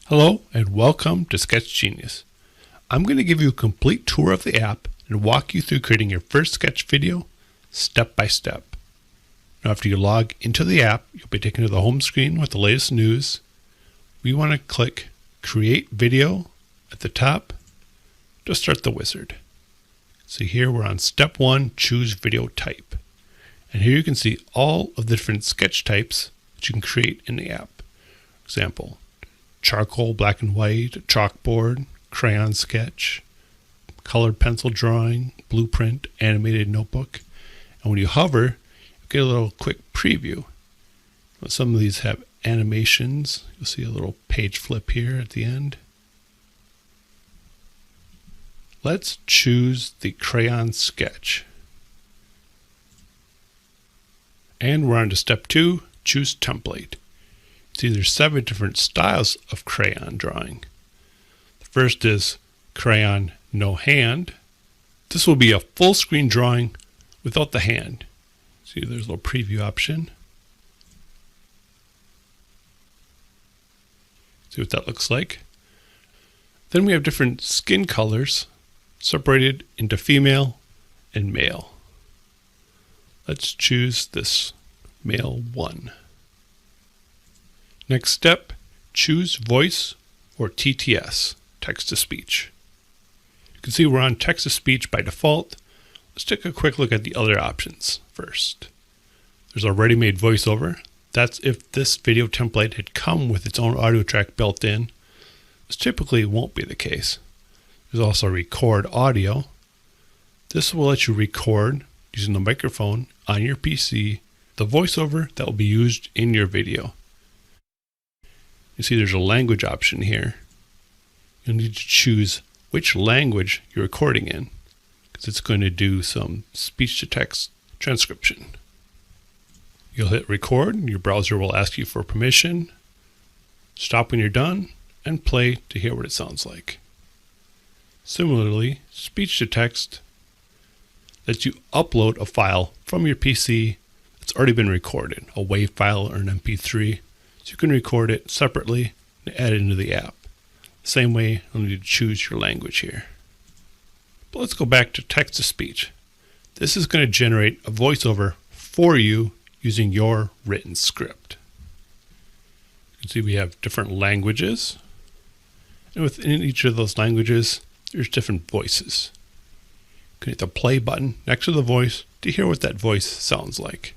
Hello and welcome to Sketch Genius. I'm going to give you a complete tour of the app and walk you through creating your first sketch video step by step. Now after you log into the app, you'll be taken to the home screen with the latest news. We want to click Create Video at the top to start the wizard. So here we're on step 1, choose video type. And here you can see all of the different sketch types that you can create in the app. For example, charcoal, black and white, chalkboard, crayon sketch, colored pencil drawing, blueprint, animated notebook. And when you hover, you get a little quick preview. Some of these have animations. You'll see a little page flip here at the end. Let's choose the crayon sketch. And we're on to step 2, choose template. See, there's 7 different styles of crayon drawing. The first is crayon no hand. This will be a full screen drawing without the hand. See, there's a little preview option. See what that looks like. Then we have different skin colors separated into female and male. Let's choose this male 1. Next step, choose voice or TTS, text to speech. You can see we're on text to speech by default. Let's take a quick look at the other options first. There's a ready-made voiceover. That's if this video template had come with its own audio track built in. This typically won't be the case. There's also record audio. This will let you record using the microphone on your PC, the voiceover that will be used in your video. You see there's a language option here. You'll need to choose which language you're recording in because it's going to do some speech-to-text transcription. You'll hit record. Your browser will ask you for permission. Stop when you're done and play to hear what it sounds like. Similarly, speech-to-text lets you upload a file from your PC that's already been recorded, a WAV file or an MP3. So you can record it separately and add it into the app. Same way, you'll need to choose your language here. But let's go back to text to speech. This is going to generate a voiceover for you using your written script. You can see we have different languages. And within each of those languages, there's different voices. You can hit the play button next to the voice to hear what that voice sounds like.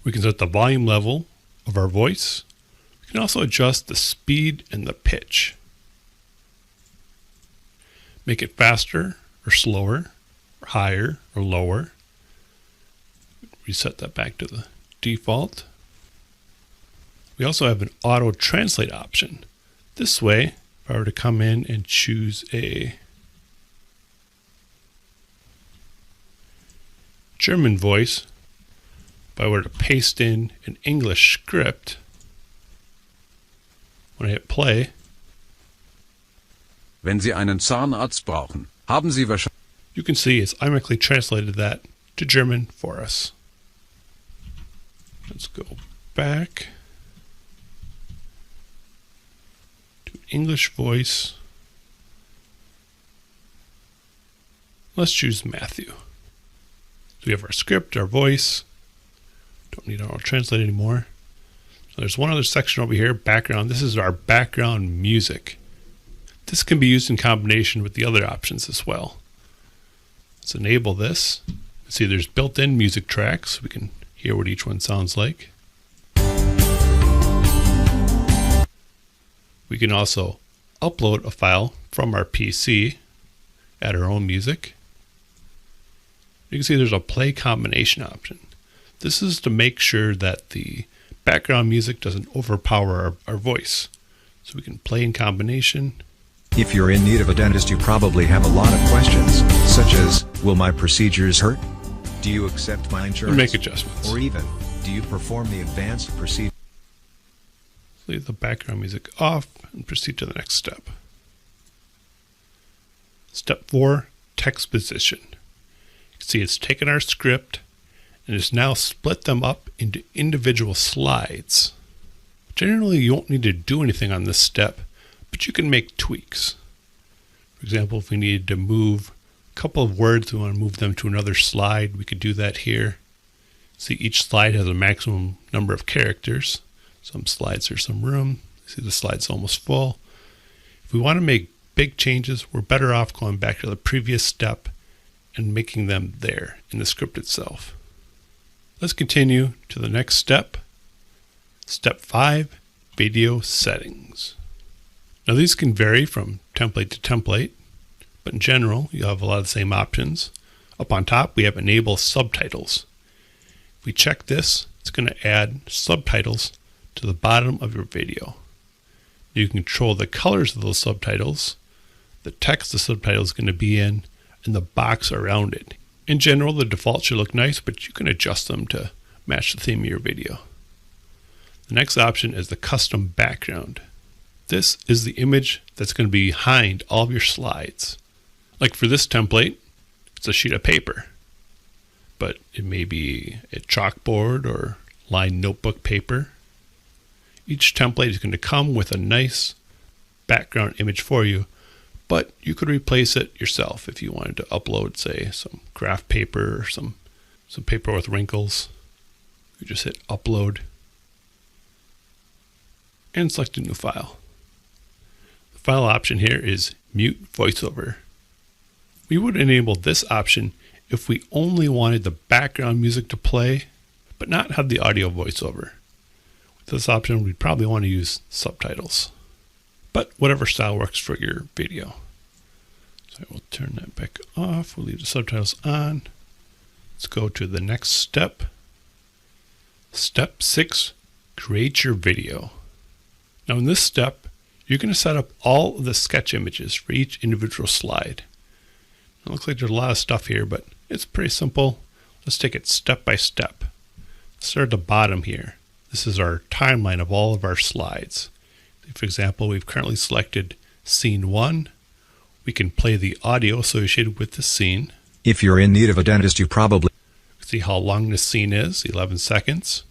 We can set the volume level of our voice. We can also adjust the speed and the pitch. Make it faster or slower, or higher or lower. Reset that back to the default. We also have an auto translate option. This way, if I were to come in and choose a German voice, if I were to paste in an English script, when I hit play, Wenn Sie einen Zahnarzt brauchen, haben Sie wahrscheinlich. You can see it's automatically translated that to German for us. Let's go back to English voice. Let's choose Matthew. So we have our script, our voice. Don't need auto translate anymore. So there's one other section over here, background. This is our background music. This can be used in combination with the other options as well. Let's enable this. See, there's built-in music tracks. We can hear what each one sounds like. We can also upload a file from our PC, add our own music. You can see there's a play combination option. This is to make sure that the background music doesn't overpower our voice. So we can play in combination. If you're in need of a dentist, you probably have a lot of questions, such as, will my procedures hurt? Do you accept my insurance? Make adjustments. Or even, do you perform the advanced procedure? Leave the background music off and proceed to the next step. Step 4, text position. You can see it's taken our script and has now split them up into individual slides. Generally, you won't need to do anything on this step, but you can make tweaks. For example, if we needed to move a couple of words, we want to move them to another slide, we could do that here. See, each slide has a maximum number of characters. Some slides are some room. See, the slide's almost full. If we want to make big changes, we're better off going back to the previous step and making them there in the script itself. Let's continue to the next step. Step 5, video settings. Now these can vary from template to template, but in general, you have a lot of the same options. Up on top, we have enable subtitles. If we check this, it's going to add subtitles to the bottom of your video. You can control the colors of those subtitles, the text the subtitle is going to be in, and the box around it. In general, the default should look nice, but you can adjust them to match the theme of your video. The next option is the custom background. This is the image that's going to be behind all of your slides. Like for this template, it's a sheet of paper, but it may be a chalkboard or lined notebook paper. Each template is going to come with a nice background image for you, but you could replace it yourself if you wanted to upload, say, some graph paper or some paper with wrinkles. You just hit upload and select a new file. The file option here is mute voiceover. We would enable this option if we only wanted the background music to play, but not have the audio voiceover. With this option, we'd probably want to use subtitles, but whatever style works for your video. So I will turn that back off. We'll leave the subtitles on. Let's go to the next step. Step 6, create your video. Now in this step, you're going to set up all of the sketch images for each individual slide. It looks like there's a lot of stuff here, but it's pretty simple. Let's take it step by step. Start at the bottom here. This is our timeline of all of our slides. For example, we've currently selected scene 1. We can play the audio associated with the scene. If you're in need of a dentist, you probably See how long this scene is, 11 seconds.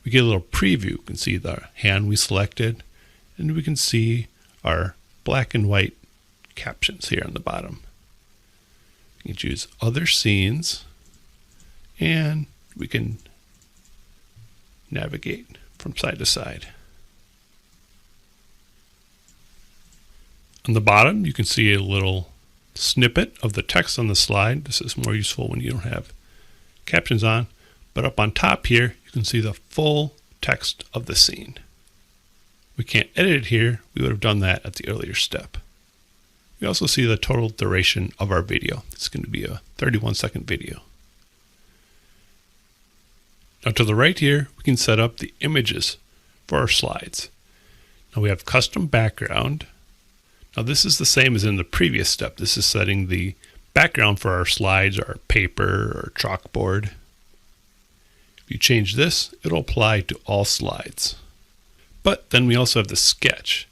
We get a little preview. You can see the hand we selected, and we can see our black and white captions here on the bottom. We can choose other scenes, and we can navigate from side to side. On the bottom, you can see a little snippet of the text on the slide. This is more useful when you don't have captions on. But up on top here, you can see the full text of the scene. We can't edit it here. We would have done that at the earlier step. We also see the total duration of our video. It's going to be a 31-second video. Now to the right here, we can set up the images for our slides. Now we have custom background. Now this is the same as in the previous step. This is setting the background for our slides, our paper, or chalkboard. If you change this, it'll apply to all slides. But then we also have the sketch.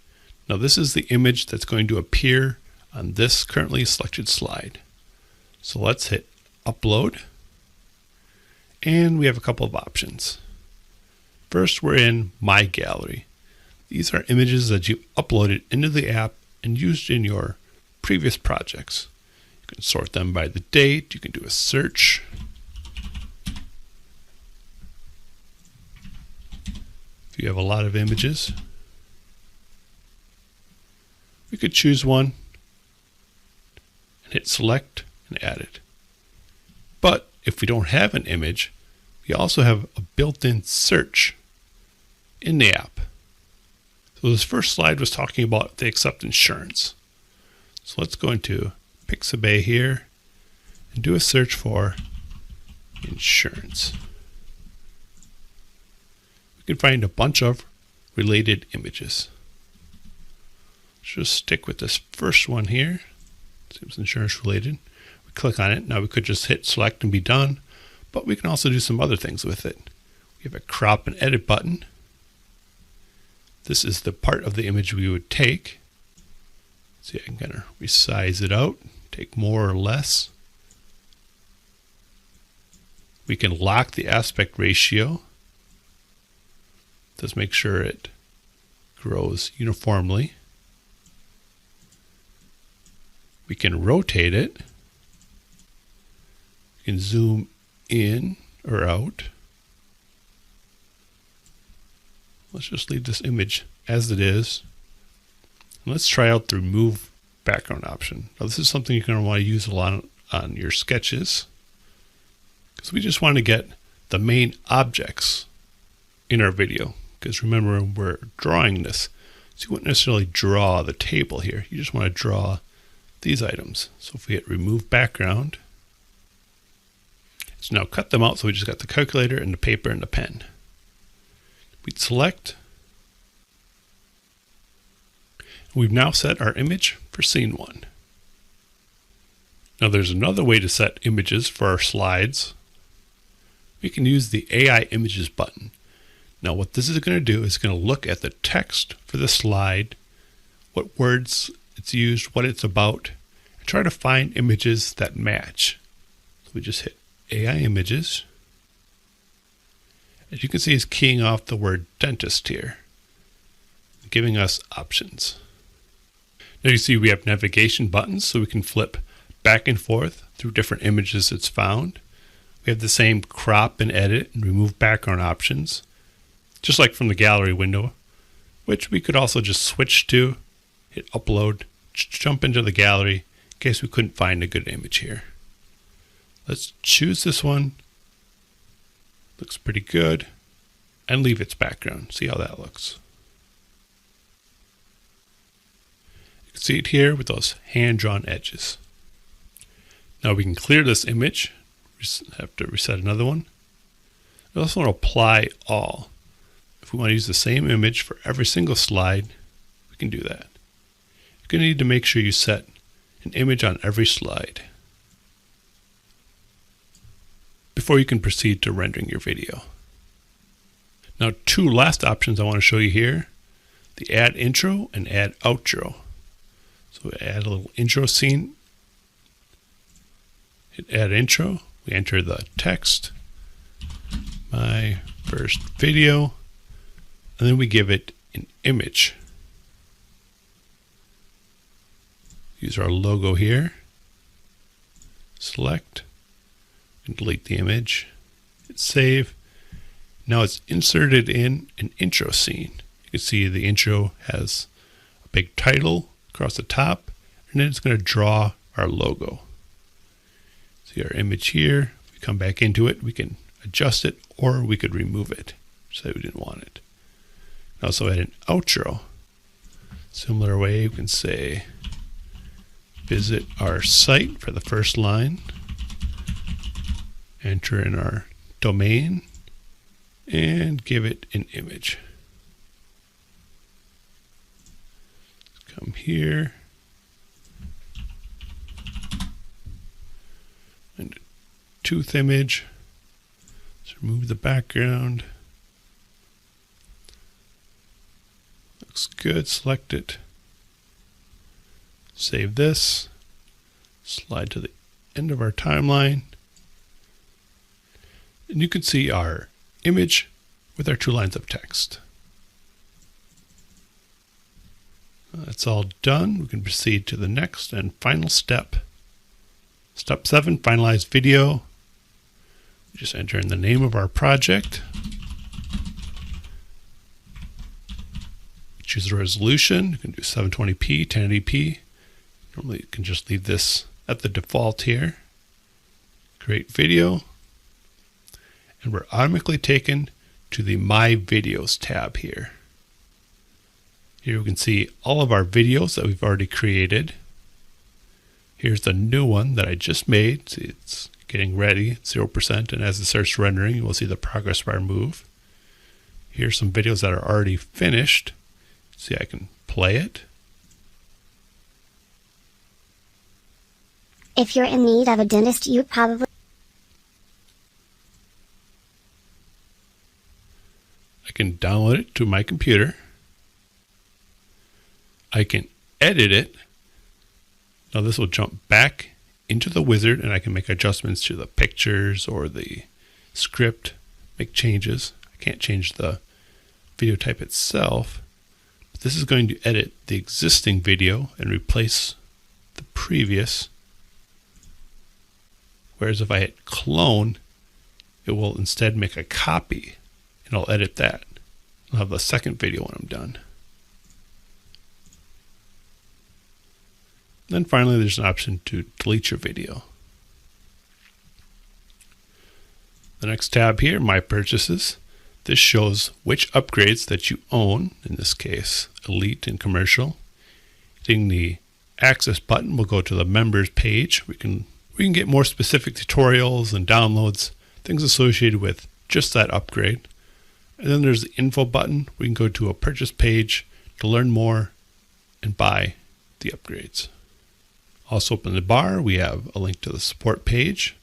Now this is the image that's going to appear on this currently selected slide. So let's hit upload. And we have a couple of options. First, we're in My Gallery. These are images that you uploaded into the app and used in your previous projects. You can sort them by the date. You can do a search. If you have a lot of images, we could choose one and hit select and add it. But if we don't have an image, we also have a built-in search in the app. So this first slide was talking about if they accept insurance. So let's go into Pixabay here and do a search for insurance. We can find a bunch of related images. Let's just stick with this first one here. Seems insurance related. We click on it. Now we could just hit select and be done, but we can also do some other things with it. We have a crop and edit button. This is the part of the image we would take. See, I can kind of resize it out, take more or less. We can lock the aspect ratio. Let's make sure it grows uniformly. We can rotate it. We can zoom in or out. Let's just leave this image as it is. And let's try out the remove background option. Now this is something you're going to want to use a lot on your sketches, because we just want to get the main objects in our video. Because remember, we're drawing this, so you wouldn't necessarily draw the table here. You just want to draw these items. So if we hit remove background, it's now cut them out, so we just got the calculator and the paper and the pen. We'd select. We've now set our image for scene 1. Now there's another way to set images for our slides. We can use the AI Images button. Now what this is going to do is going to look at the text for the slide, what words it's used, what it's about, and try to find images that match. So we just hit AI Images. As you can see, it's keying off the word dentist here, giving us options. Now you see we have navigation buttons, so we can flip back and forth through different images it's found. We have the same crop and edit and remove background options, just like from the gallery window, which we could also just switch to, hit upload, jump into the gallery in case we couldn't find a good image here. Let's choose this one. Looks pretty good, and leave its background. See how that looks. You can see it here with those hand-drawn edges. Now we can clear this image. We have to reset another one. We also want to apply all. If we want to use the same image for every single slide, we can do that. You're going to need to make sure you set an image on every slide before you can proceed to rendering your video. Now, two last options I want to show you here, the add intro and add outro. So we add a little intro scene, hit add intro, we enter the text, my first video, and then we give it an image. Use our logo here, select, and delete the image, hit save. Now it's inserted in an intro scene. You can see the intro has a big title across the top, and then it's going to draw our logo. See our image here. If we come back into it, we can adjust it, or we could remove it, say we didn't want it. Also add an outro. Similar way, we can say visit our site for the first line. Enter in our domain and give it an image. Come here and a tooth image. Let's remove the background. Looks good. Select it. Save this. Slide to the end of our timeline. And you can see our image with our 2 lines of text. That's all done. We can proceed to the next and final step. Step 7, finalize video. We just enter in the name of our project. Choose the resolution. You can do 720p, 1080p. Normally you can just leave this at the default here. Create video. And we're automatically taken to the My Videos tab here. Here we can see all of our videos that we've already created. Here's the new one that I just made. See, it's getting ready, 0%, and as it starts rendering, you will see the progress bar move. Here's some videos that are already finished. See, I can play it. If you're in need of a dentist, you probably... I can download it to my computer. I can edit it. Now this will jump back into the wizard, and I can make adjustments to the pictures or the script, make changes. I can't change the video type itself. This is going to edit the existing video and replace the previous. Whereas if I hit clone, it will instead make a copy and I'll edit that. I'll have a second video when I'm done. Then finally, there's an option to delete your video. The next tab here, My Purchases. This shows which upgrades that you own, in this case, Elite and Commercial. Hitting the Access button, we'll go to the Members page. We can get more specific tutorials and downloads, things associated with just that upgrade. And then there's the Info button. We can go to a purchase page to learn more and buy the upgrades. Also up in the bar, we have a link to the support page,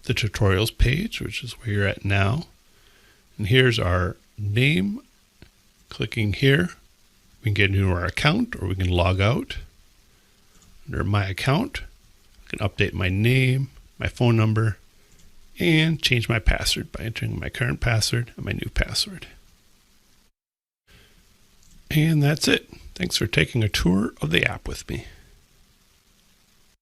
the tutorials page, which is where you're at now. And here's our name. Clicking here, we can get into our account or we can log out. Under my account, I can update my name, my phone number, and change my password by entering my current password and my new password. And that's it. Thanks for taking a tour of the app with me.